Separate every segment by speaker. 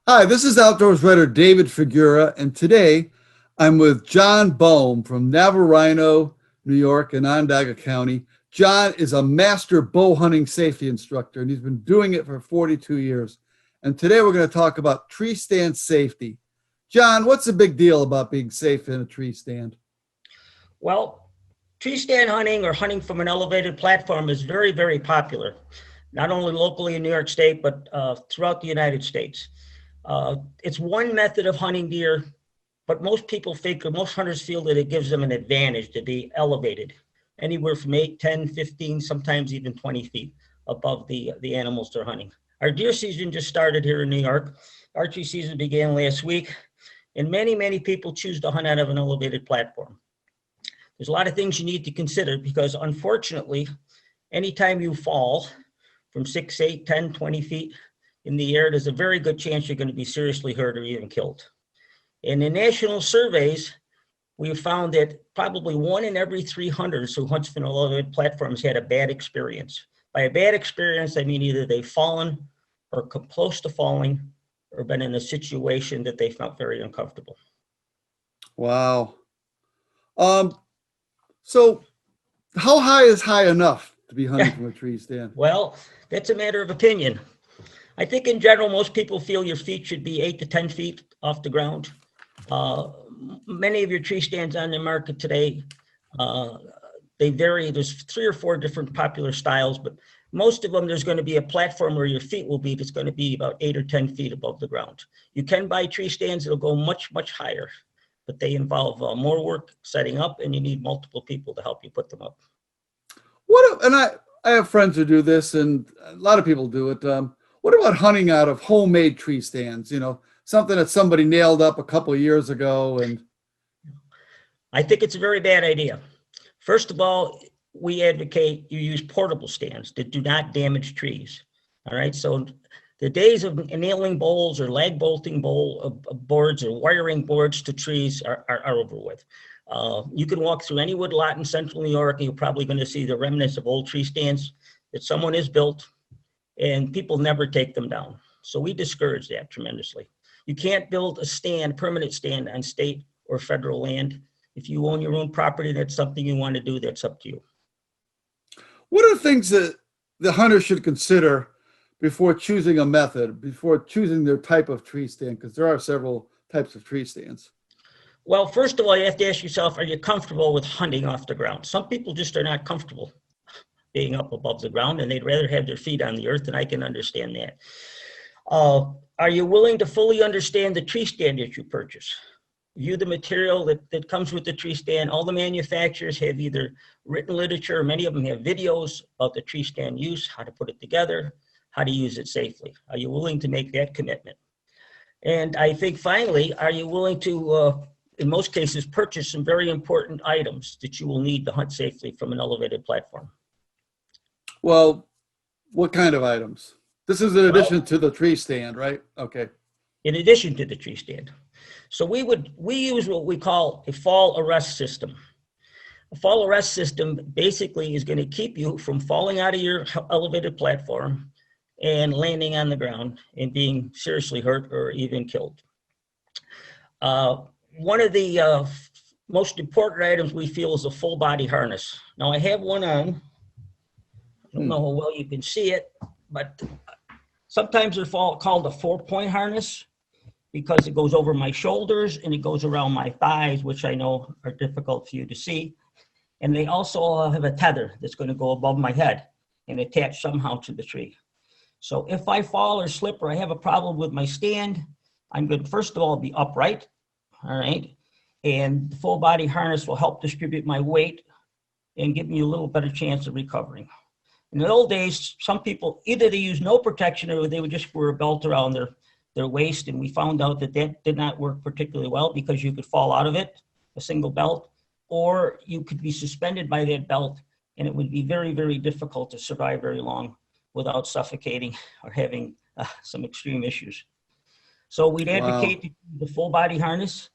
Speaker 1: Hi, this is outdoors writer David Figura, and today I'm with John Bome from Navarino, New York, in Onondaga County. John is a master bow hunting safety instructor, and he's been doing it for 42 years. And today we're going to talk about tree stand safety. John, what's the big deal about being safe in a tree stand?
Speaker 2: Well, tree stand hunting or hunting from an elevated platform is very, very popular, not only locally in New York State, but throughout the United States. It's one method of hunting deer, but most people think, or most hunters feel that it gives them an advantage to be elevated, anywhere from 8, 10, 15, sometimes even 20 feet above the animals they're hunting. Our deer season just started here in New York. Archery season began last week, and many people choose to hunt out of an elevated platform. There's a lot of things you need to consider because unfortunately, anytime you fall from 6, 8, 10, 20 feet in the air, there's a very good chance you're going to be seriously hurt or even killed. And in national surveys, we've found that probably 1 in every 3 hunters who hunts from elevated platforms had a bad experience. By a bad experience, I mean either they've fallen or come close to falling or been in a situation that they felt very uncomfortable.
Speaker 1: Wow. So how high is high enough to be hunting from a tree stand?
Speaker 2: Well, that's a matter of opinion. I think in general, most people feel your feet should be 8 to 10 feet off the ground. Many of your tree stands on the market today, they vary. There's 3 or 4 different popular styles, but most of them, there's going to be a platform where your feet will be that's going to be about 8 or 10 feet above the ground. You can buy tree stands that'll go much higher, but they involve more work setting up, and you need multiple people to help you put them up.
Speaker 1: I have friends who do this, and a lot of people do it. What about hunting out of homemade tree stands? You know, something that somebody nailed up a couple of years ago. And
Speaker 2: I think it's a very bad idea. First of all, we advocate you use portable stands that do not damage trees. All right, so the days of nailing bowls or lag bolting boards or wiring boards to trees are over with. You can walk through any wood lot in central New York, and you're probably going to see the remnants of old tree stands that someone has built, and people never take them down. So we discourage that tremendously. You can't build a stand, permanent stand, on state or federal land. If you own your own property, that's something you want to do, that's up to you.
Speaker 1: What are things that the hunter should consider before choosing a method, before choosing their type of tree stand? Because there are several types of tree stands.
Speaker 2: Well, first of all, you have to ask yourself, are you comfortable with hunting off the ground? Some people just are not comfortable being up above the ground, and they'd rather have their feet on the earth, and I can understand that. Are you willing to fully understand the tree stand that you purchase? View the material that comes with the tree stand. All the manufacturers have either written literature, or many of them have videos about the tree stand use, how to put it together, how to use it safely. Are you willing to make that commitment? And I think finally, are you willing to, in most cases, purchase some very important items that you will need to hunt safely from an elevated platform?
Speaker 1: Well, what kind of items? This is in addition to the tree stand, right? Okay.
Speaker 2: In addition to the tree stand. So we use what we call a fall arrest system. A fall arrest system basically is going to keep you from falling out of your elevated platform and landing on the ground and being seriously hurt or even killed. One of the most important items we feel is a full body harness. Now I have one on. I don't know how well you can see it, but sometimes they're called a 4-point harness, because it goes over my shoulders and it goes around my thighs, which I know are difficult for you to see. And they also have a tether that's going to go above my head and attach somehow to the tree. So if I fall or slip or I have a problem with my stand, I'm going to, first of all, be upright, all right? And the full body harness will help distribute my weight and give me a little better chance of recovering. In the old days, some people, either they use no protection or they would just wear a belt around their waist, and we found out that did not work particularly well because you could fall out of it, a single belt, or you could be suspended by that belt, and it would be very difficult to survive very long without suffocating or having some extreme issues. So we'd advocate the full body harness.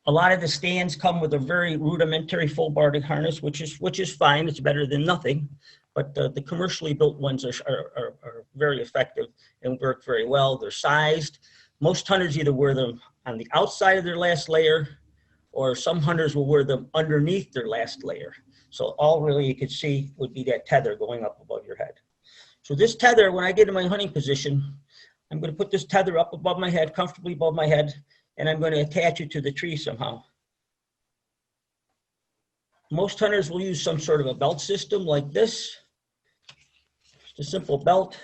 Speaker 2: A lot of the stands come with a very rudimentary full body harness, which is fine. It's better than nothing. But the commercially built ones are very effective and work very well. They're sized. most hunters either wear them on the outside of their last layer, or some hunters will wear them underneath their last layer. So all really you could see would be that tether going up above your head. So this tether, when I get in my hunting position, I'm going to put this tether up above my head, comfortably above my head, and I'm going to attach it to the tree somehow. Most hunters will use some sort of a belt system like this. Just a simple belt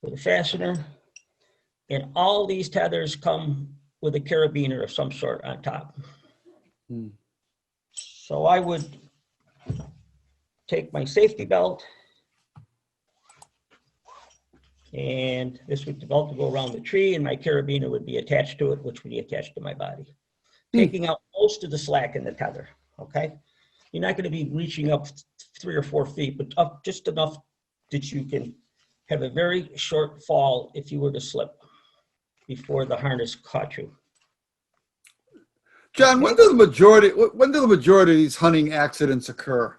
Speaker 2: with a fastener. And all these tethers come with a carabiner of some sort on top. So I would take my safety belt, and this would, the belt would go around the tree, and my carabiner would be attached to it, which would be attached to my body, taking out most of the slack in the tether, okay? You're not going to be reaching up 3 or 4 feet, but up just enough that you can have a very short fall if you were to slip before the harness caught you.
Speaker 1: John, when do the majority of these hunting accidents occur?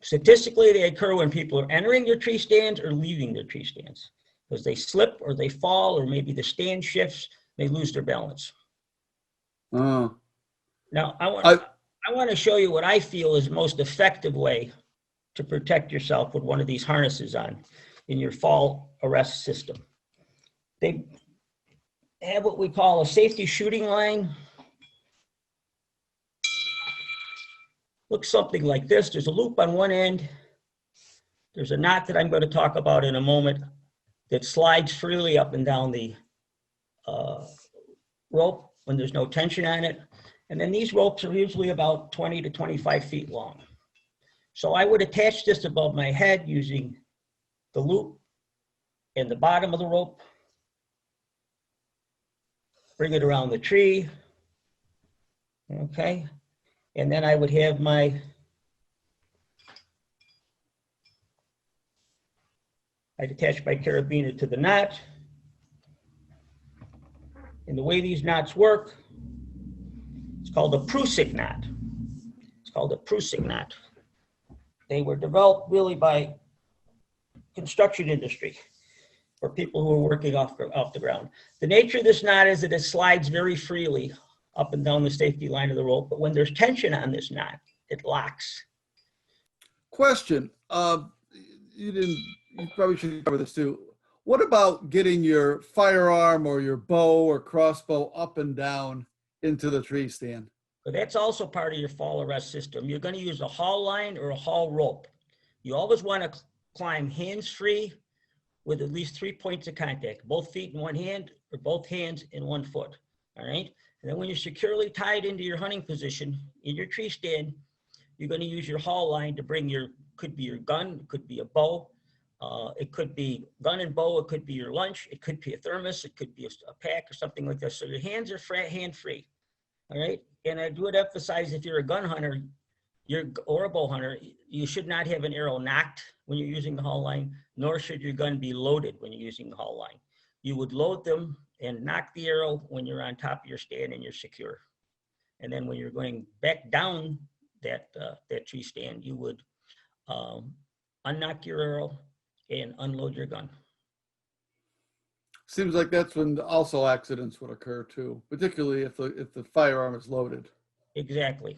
Speaker 2: Statistically, they occur when people are entering their tree stands or leaving their tree stands, because they slip or they fall, or maybe the stand shifts, they lose their balance.
Speaker 1: Oh.
Speaker 2: Now, I want to show you what I feel is the most effective way to protect yourself with one of these harnesses on in your fall arrest system. They have what we call a safety shooting line. Looks something like this. There's a loop on one end. There's a knot that I'm going to talk about in a moment that slides freely up and down the rope when there's no tension on it. And then these ropes are usually about 20 to 25 feet long. So I would attach this above my head using the loop and the bottom of the rope. Bring it around the tree. Okay. And then I would have I'd attach my carabiner to the knot. And the way these knots work, it's called a Prusik knot. It's called a Prusik knot. They were developed really by construction industry for people who are working off the ground. The nature of this knot is that it slides very freely up and down the safety line of the rope, but when there's tension on this knot, it locks.
Speaker 1: Question, you probably should cover this too. What about getting your firearm or your bow or crossbow up and down into the tree stand?
Speaker 2: But that's also part of your fall arrest system. You're going to use a haul line or a haul rope. You always want to climb hands-free with at least 3 points of contact, both feet in one hand or both hands in one foot, all right? And then when you're securely tied into your hunting position in your tree stand, you're going to use your haul line to bring could be your gun, it could be a bow, it could be gun and bow, it could be your lunch, it could be a thermos, it could be a pack or something like that. So your hands are hand-free, all right? And I would emphasize, if you're a gun hunter or a bow hunter, you should not have an arrow knocked when you're using the haul line, nor should your gun be loaded when you're using the haul line. You would load them and knock the arrow when you're on top of your stand and you're secure. And then when you're going back down that tree stand, you would unknock your arrow and unload your gun.
Speaker 1: Seems like that's when also accidents would occur too, particularly if the firearm is loaded.
Speaker 2: Exactly.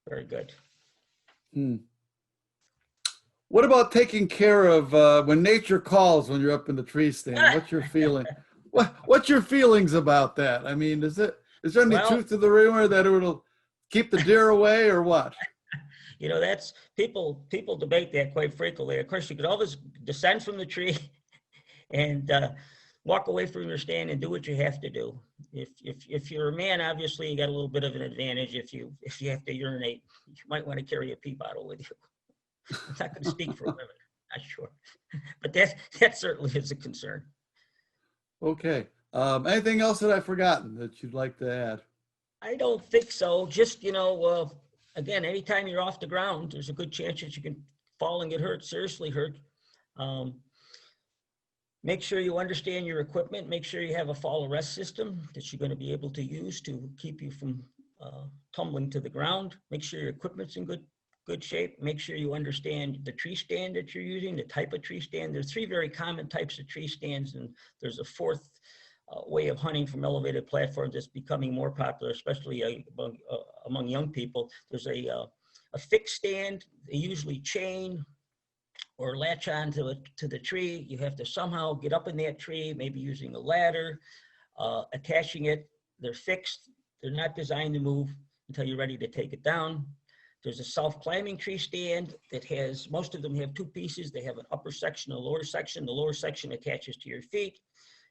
Speaker 2: Very good.
Speaker 1: What about taking care of when nature calls when you're up in the tree stand? What's your feeling? What's your feelings about that? I mean, is there any truth to the rumor that it will keep the deer away or what?
Speaker 2: You know, that's people debate that quite frequently. Of course, you could always descend from the tree and walk away from your stand and do what you have to do. If you're a man, obviously you got a little bit of an advantage. If you have to urinate, you might want to carry a pee bottle with you. I'm not going to speak for women, not sure, but that certainly is a concern.
Speaker 1: Okay. Anything else that I've forgotten that you'd like to add?
Speaker 2: I don't think so. Just, again, anytime you're off the ground, there's a good chance that you can fall and get hurt, seriously hurt. Make sure you understand your equipment. Make sure you have a fall arrest system that you're going to be able to use to keep you from tumbling to the ground. Make sure your equipment's in good good shape. Make sure you understand the tree stand that you're using, the type of tree stand. There's 3 very common types of tree stands, and there's a 4th way of hunting from elevated platforms that's becoming more popular, especially among young people. There's a fixed stand. They usually chain or latch on to the tree. You have to somehow get up in that tree, maybe using a ladder, attaching it. They're fixed. They're not designed to move until you're ready to take it down. There's a self-climbing tree stand that has, most of them have 2 pieces. They have an upper section, a lower section. The lower section attaches to your feet,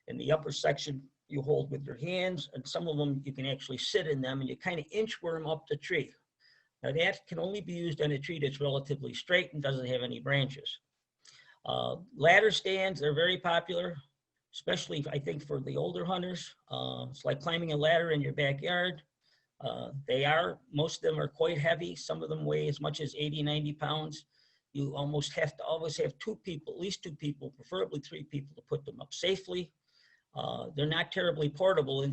Speaker 2: and the upper section you hold with your hands, and some of them you can actually sit in them, and you kind of inchworm up the tree. Now that can only be used on a tree that's relatively straight and doesn't have any branches. Ladder stands, they're very popular, especially I think for the older hunters. It's like climbing a ladder in your backyard. Most of them are quite heavy. Some of them weigh as much as 80, 90 pounds. You almost have to always have 2 people, at least 2 people, preferably 3 people to put them up safely. They're not terribly portable in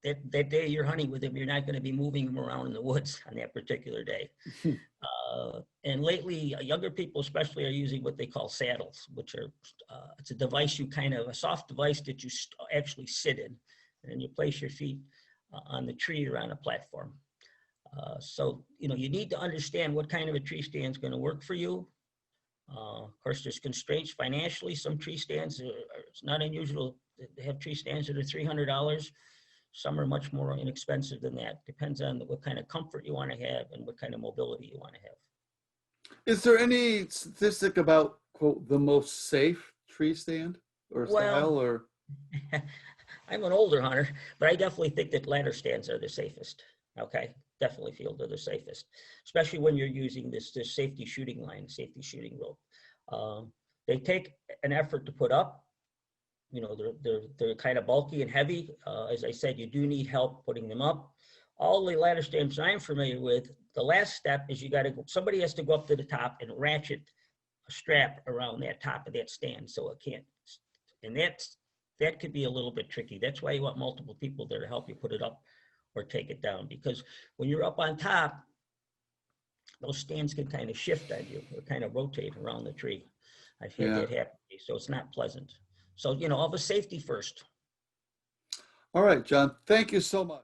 Speaker 2: that day you're hunting with them, you're not going to be moving them around in the woods on that particular day. And lately, younger people especially are using what they call saddles, which are, it's a device a soft device that you actually sit in, and you place your feet on the tree or on a platform. So, you need to understand what kind of a tree stand is going to work for you. Of course, there's constraints financially. Some tree stands, it's not unusual to have tree stands that are $300. Some are much more inexpensive than that. Depends on what kind of comfort you want to have and what kind of mobility you want to have.
Speaker 1: Is there any statistic about, quote, the most safe tree stand or style? Or
Speaker 2: I'm an older hunter, but I definitely think that ladder stands are the safest. Okay, definitely feel they're the safest, especially when you're using this safety shooting line, safety shooting rope. They take an effort to put up. They're kind of bulky and heavy. As I said, you do need help putting them up. All the ladder stands I'm familiar with, the last step is somebody has to go up to the top and ratchet a strap around that top of that stand so it can't. And that could be a little bit tricky. That's why you want multiple people there to help you put it up or take it down, because when you're up on top, those stands can kind of shift on you or kind of rotate around the tree. I've had that happen, so it's not pleasant. So, all the safety first.
Speaker 1: All right, John, thank you so much.